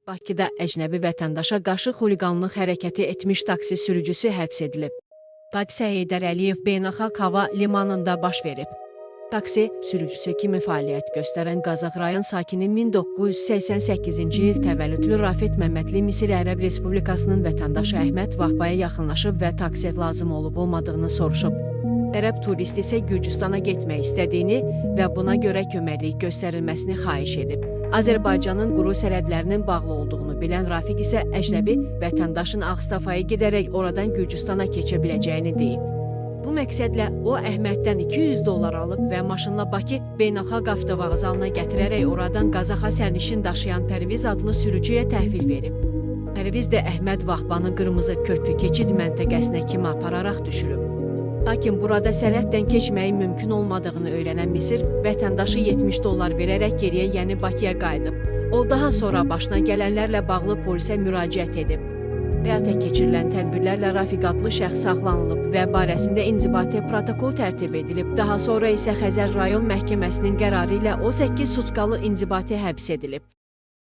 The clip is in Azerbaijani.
Bakıda əcnəbi vətəndaşa qarşı xuliqanlıq hərəkəti etmiş taksi sürücüsü həbs edilib. Hadisə Heydər Əliyev Beynəlxalq Hava Limanında baş verib. Taksi sürücüsü kimi fəaliyyət göstərən Qazax rayon sakini 1988-ci il təvəllüdlü Rafet Məmmədli Misir Ərəb Respublikasının vətəndaşı Əhməd Vahbaya yaxınlaşıb və taksi lazım olub-olmadığını soruşub. Ərəb turist isə Gürcüstana getmək istədiyini və buna görə köməklik göstərilməsini xahiş edib. Azərbaycanın quru sərhədlərinin bağlı olduğunu bilən Rafiq isə əcnəbi vətəndaşın Ağstafaya gedərək oradan Gürcüstana keçə biləcəyini deyib. Bu məqsədlə o Əhməddən $200 alıb və maşınla Bakı Beynəlxalq Avtovağzalına gətirərək oradan Qazaxa sərnişin daşıyan Pərviz adlı sürücüyə təhvil verib. Pərviz də Əhməd Vahbanı qırmızı körpü keçid məntəqəsinə kimi apararaq düşürüb. Lakin burada sərhəddən keçməyin mümkün olmadığını öyrənən Misir vətəndaşı $70 verərək geriyə, yəni Bakıya qayıdıb. O daha sonra başına gələnlərlə bağlı polisə müraciət edib. Həyata keçirilən tədbirlərlə Rafiq adlı şəxs saxlanılıb və barəsində inzibati protokol tərtib edilib. Daha sonra isə Xəzər rayon məhkəməsinin qərarı ilə o 8 sutkalı inzibati həbs edilib.